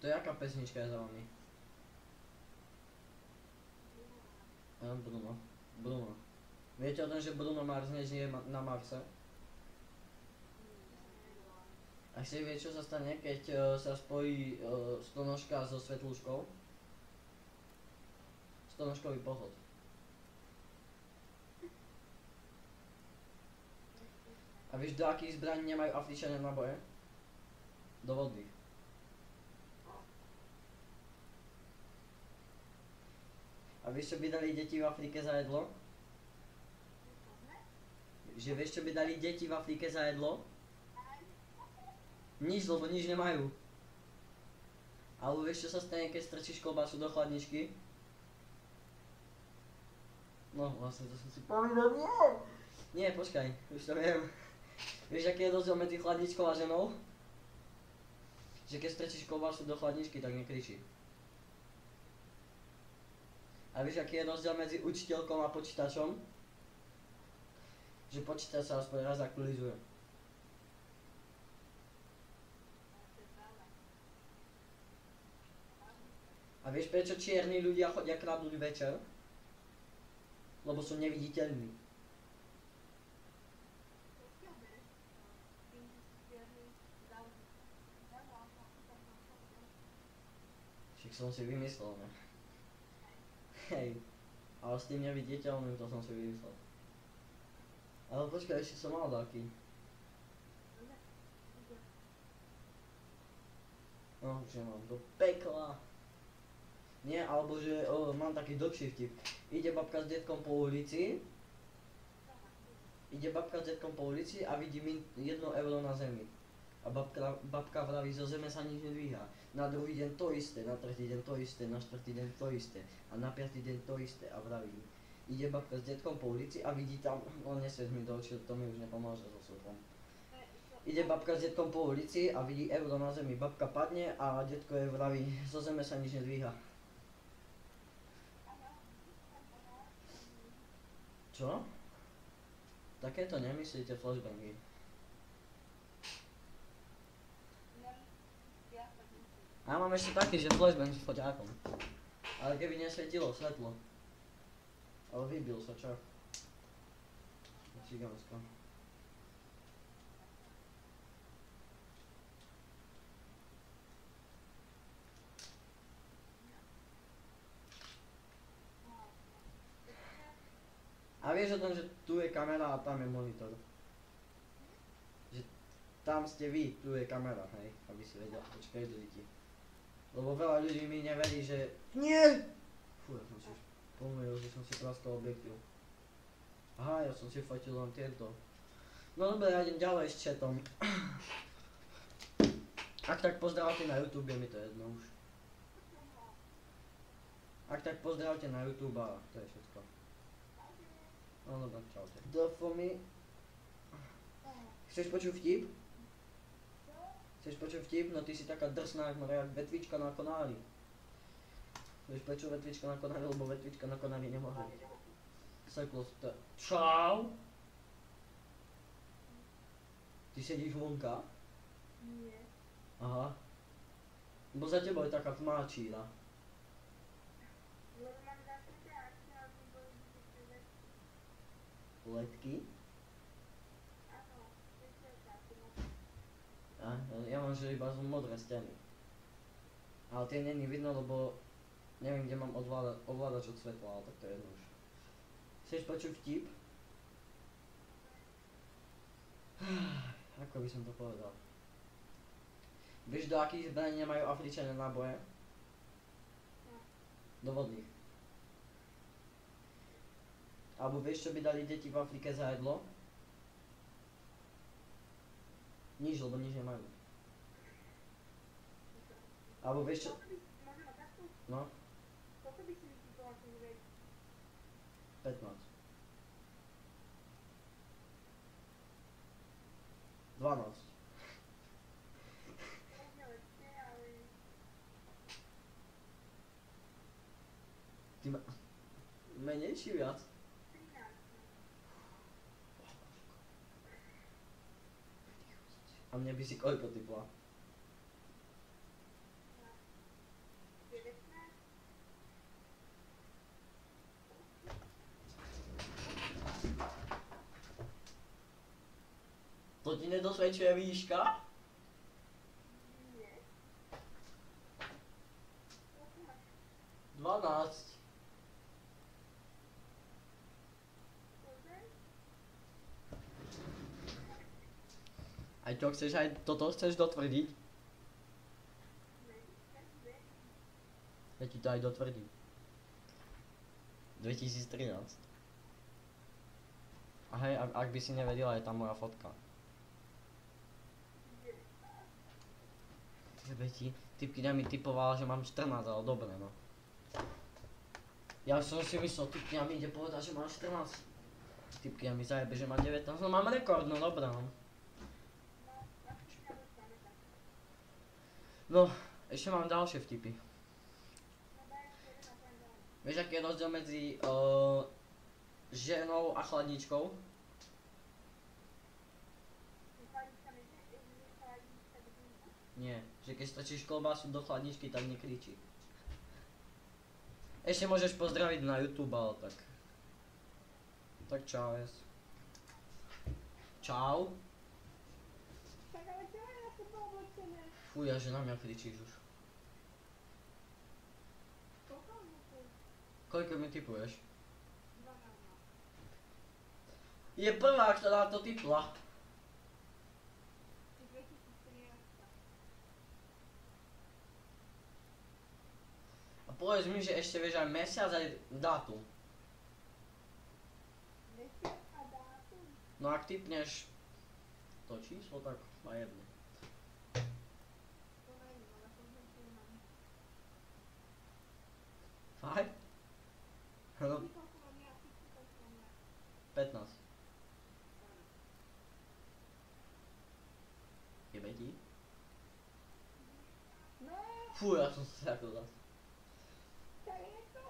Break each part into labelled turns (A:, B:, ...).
A: To jaká pesnička je za vami? Bruno. Bruno. Viete o tom, že Bruno Mars nežije na Marse? A si vie, čo sa stane, keď sa spojí stonožka so svetlúškou? Stonožkový pochod. A vieš, do akých zbraní nemajú Afričania náboje? Do vodných. A vieš, čo by dali deti v Afrike za jedlo? Že vieš, čo by dali deti v Afrike za jedlo? Nič, lebo nič nemajú. Alebo vieš, čo sa stane, keď strčíš kolbasu do chladničky? No, vlastne to som si povedal, nie! Nie, počkaj, už to viem. Vieš, aký je rozdiel medzi chladničkou a ženou? Že keď strčíš kolbasu do chladničky, tak nekričí. A vieš, aký je rozdiel medzi učiteľkou a počítačom? Že počítač sa aspoň raz aktualizuje. A vieš, prečo čierni ľudia chodia kradnúť večer? Lebo sú neviditeľní. Však som si vymyslel, ne? Hej, ale s tým neviditeľným to som si vymyslel. Ale počkaj, ešte som mal taký. No, že mám do pekla. Nie, alebo že mám taký dlhší vtip. Ide babka s detkom po ulici. A vidí 1 euro na zemi. A babka vraví, zo zeme sa nič nedvíha. Na druhý deň to isté, na tretí deň to isté, na štvrtý deň to isté. A na piatý deň to isté. A vraví, ide babka s detkom po ulici a vidí tam, no nesviet mi do očí, to mi už nepomôže so svetlom. Ide babka s detkom po ulici a vidí euro na zemi. Babka padne a detko jej vraví, zo zeme sa nič nedvíha. Čo? Takéto nemyslíte flashbangy. A ja mám ešte taký, že flashbang s foťákom. Ale keby nesvietilo svetlo. Ale vybil sa, čo? Cigánsko. A vieš o tom, že tu je kamera a tam je monitor? Že tam ste vy, tu je kamera, hej? Aby si vedel, počkaj, dojdi. Lebo veľa ľudí mi neverí, že... Nie! Fú, ja som si pomýlil, že som si praskal objektív. Aha, ja som si fotil len tieto. No dobre, ja idem ďalej s chatom. Ak tak pozdravte na YouTube, je mi to jedno už. Ak tak pozdravte na YouTube a to je všetko. No dobra, čaute. Dofomi. Chceš počuť vtip? Chceš počuť vtip? No ty si taká drsná, jak vetvička na konári. Vieš prečo vetvička na konári? Lebo vetvička na konári nemôže. Seklo to... Čau! Ty sedíš vonka?
B: Nie.
A: Aha. Bo za tebou je taká tmáčíra.
B: Lebo mám zakryté akcie, ale mi boli vyššie.
A: Letky?
B: Áno, vyššie časy.
A: Ja mám že iba modré steny. Ale tie není vidno, lebo neviem, kde mám ovládač od svetla, ale tak to je jedno už. Chceš počuť vtip? Ako by som to povedal? Vieš, do akých zbraní nemajú Afričania náboje? Do vodných. Alebo vieš, čo by dali deti v Afrike za jedlo? Nič, lebo nič nemajú. Alebo vieš čo...
B: Možno takto?
A: No,
B: Koľko by si vypýtala ten vek?
A: 15. 12.
B: Možno lepšie, ale...
A: Ty ma... Menej či viac?
B: 13.
A: A mne by si koľko typla? To ti nedosvedčuje výška?
B: Nie. Koľko máš?
A: 12.
B: Koľko?
A: Aj čo chceš, aj toto chceš dotvrdiť? Ja ti to aj dotvrdím. 2013. A hej, ak by si nevedela, je tam moja fotka. Tebe ti, typkyňa mi typovala, že mám 14, ale dobre no. Ja som si myslel, typkyňa mi ide povedať, že mám 14. Typkyňa mi zajebe, že má 19, no mám rekord, no dobré no. No, ešte mám ďalšie vtipy. Vieš, aký je rozdiel medzi ženou a chladničkou? Nie, že keď strčíš klobásu do chladničky, tak nekričí. Ešte môžeš pozdraviť na YouTube, ale tak. Tak čau, jes. Čau.
B: Tak ale čo je na teba oblečené?
A: Fuja, že na mňa kričíš už.
B: Koľko minúty?
A: Koľko mi typuješ?
B: 12.
A: Je prvá, ktorá to typla.
B: 2013.
A: A povedz mi, že ešte vieš aj mesiac, aj dátum.
B: Mesiac a dátum?
A: No ak typneš to číslo, tak má jedno.
B: To neviem, ale to nemám.
A: Fakt? No,
B: Ty koľko mám ja, ty koľko mám ja.
A: 15. Jebe ti?
B: No,
A: Fú, ja som sa takto zas.
B: čo je to?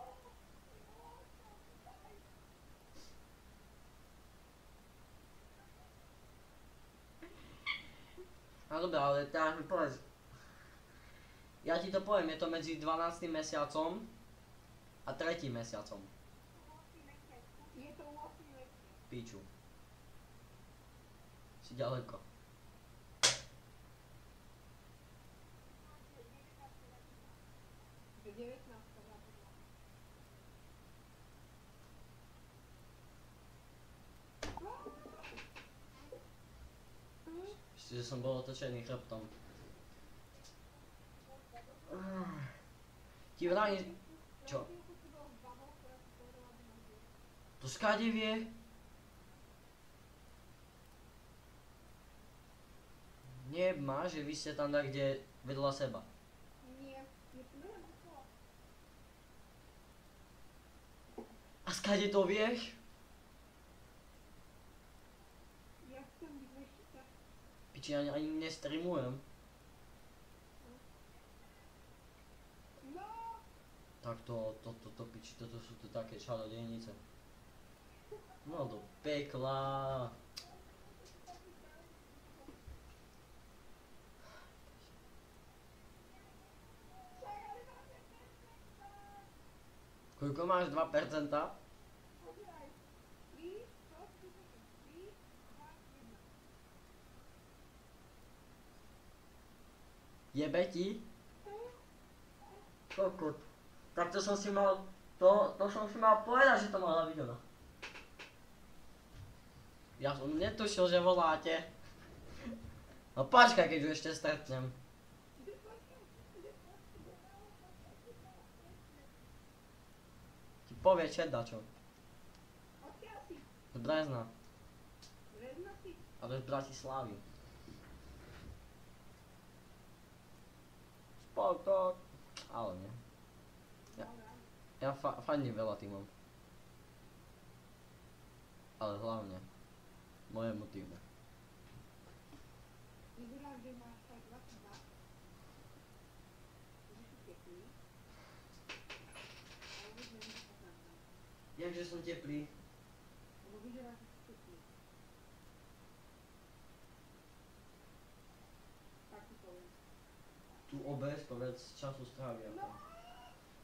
A: No dobré, ale teraz mi povedz. Ja ti to poviem, je to medzi 12. mesiacom a 3. mesiacom.
B: Je to 8 mesiac.
A: Píču. Si ďaleko.
B: Že 19 zabudla.
A: Ešte, že som bol otočený chrbtom. Ti vravím, čo? To skade vie? Nie má, že vy ste tam kde vedľa seba.
B: Nie, je to veľa okolo.
A: A skade to vieš?
B: Ja chcem byť vešita.
A: Piči, ani nestreamujem.
B: No,
A: Tak to piči, toto sú to také čarodejnice. No do pekla. Koľko máš? 2%?
B: pozeraj. 3, 3, 2, 1.
A: Jebe ti? Kokot. Tak to som si mal, to som si mal povedať, že to mala byť ona. Ja som netušil, že voláte. No počkaj, keď ju ešte stretnem. Ti povie chat dačo.
B: Odkiaľ si?
A: Z Brezna.
B: Rezna si?
A: Ale z Bratislavy. Spoko. Ale nie. Ja fandím veľa týmom. Ale hlavne mojemu týmu.
B: Vyzerá, že máš aj 22. Budeš teplý. Ale už neviem, čo tam mám.
A: Jakže som teplý?
B: Lebo vyzerá, že si teplý. Tak ti poviem.
A: Tu obec, povedz, času strávia.
B: No.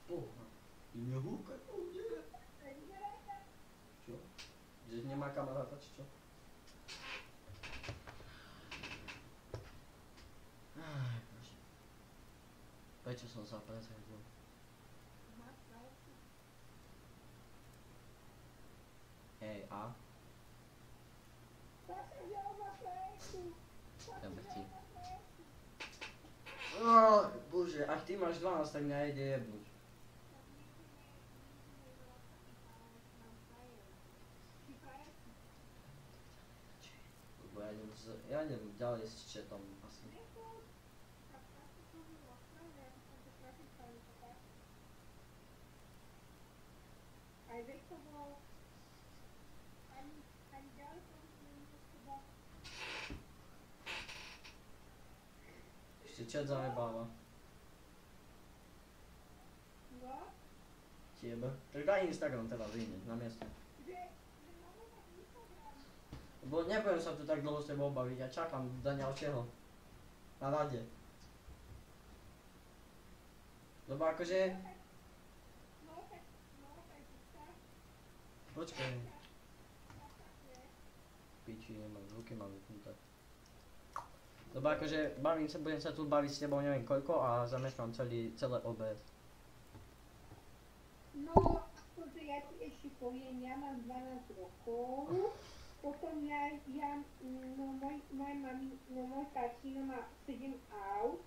A: Poha. I nehúkaj, kde? Čo? Že nemá kamaráta, či čo? Prečo som sa prezvedol? Hej, a? Dobre ti. Bože, ak ty máš 12, tak mňa ide jebnúť. Lebo ja idem ďalej s chatom asi.
B: Aj vekovo, ani ďaleko nie seba.
A: Ešte chat zajebáva.
B: No,
A: Tebe. Tak daj Instagram teda vyjde, na miesto.
B: že máme tak Instagram.
A: Lebo nebudem sa tu tak dlho s tebou baviť, ja čakám do ďalšieho. Na rade. Lebo akože...
B: No, tak sa.
A: Počkaj. Piči, nemám, ruky mám vypnuté. Lebo akože budem sa tu baviť s tebou neviem koľko a zameškám celé OBS.
B: No, akože ja ti ešte poviem, ja mám 12 rokov, potom môj tatino má 7 aut,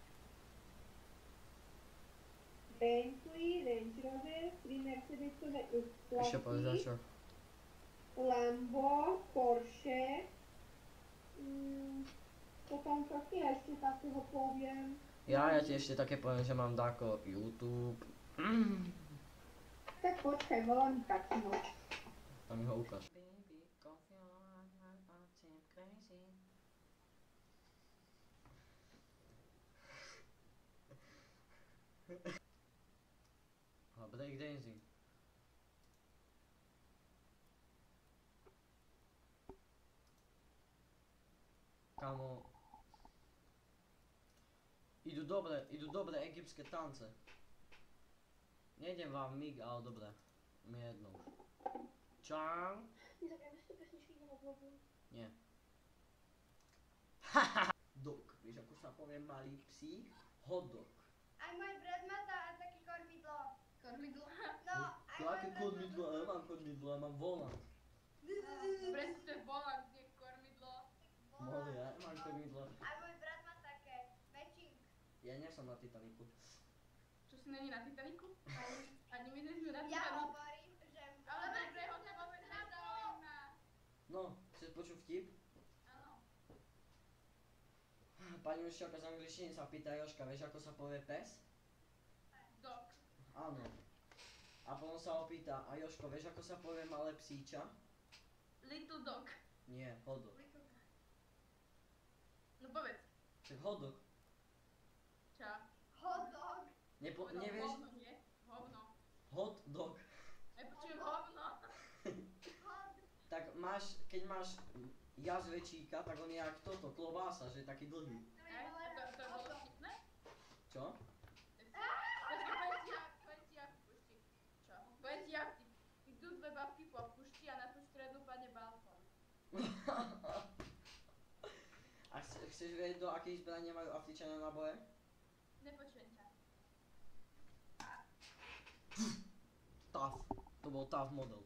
B: Bentley, Range Rover, 3 Mercedesové
A: Ešte povedz
B: S-klasy,
A: čo.
B: Lambo, Porsche, potom čo ti ešte takého poviem.
A: Ja ti ešte také poviem, že mám dáko YouTube.
B: Tak počkaj, volá mi tatino.
A: Tam mi ho ukáž. A breakdancing. Kamo. Idú dobré egyptské tance. Nejdem vám mig, ale dobré. Mi je jedno už. Čau.
B: Nezabijeme si to pesničky na vlogu.
A: Nie. Dog, vieš ako sa povie malý psík? Hotdog.
C: Aj môj brat má také kormidlo. Kormidlo? No, aj môj
A: Aké
C: brat má
A: kormidlo? Ja mám kormidlo, ja mám volant.
C: Presne volant, nie kormidlo.
A: Mole, ja mám kormidlo.
C: Aj môj brat má také. Matching.
A: Ja nie som na Titaniku.
D: Čo si není na Titaniku? Ani my sme na
C: Ja
D: Titaniku.
C: hovorím, že...
D: Ale dobre, ho to vôbec nezaujíma.
A: No, chceš počuť vtip?
D: Áno.
A: Pani učiteľka z angličtiny sa pýta Jožka, vieš ako sa povie pes?
D: Dog.
A: Áno. A potom sa ho pýta, a Jožko, vieš ako sa povie malé psíča?
D: Little dog.
A: Nie, hodok.
D: No povedz.
A: Však hodok.
D: Ča.
C: Hot dog.
A: Nevieš?
D: Hovno, nie? Hovno.
A: Hot dog.
D: Nepočujem hovno.
C: Hot.
A: Tak máš, keď máš jazvečíka, tak on je jak toto, klobása, že je taký dlhý.
D: To bolo vtipné?
A: Čo?
D: Počkej, poviem ti ja pušti. Čo? Poviem ti ja vtip. Idú dve babky po pušti a na tú strednú padne balkón.
A: A chceš vedieť, do akých zbraní majú Afričania náboje?
D: Nepočujem ťa.
A: TAF. To bol TAF model.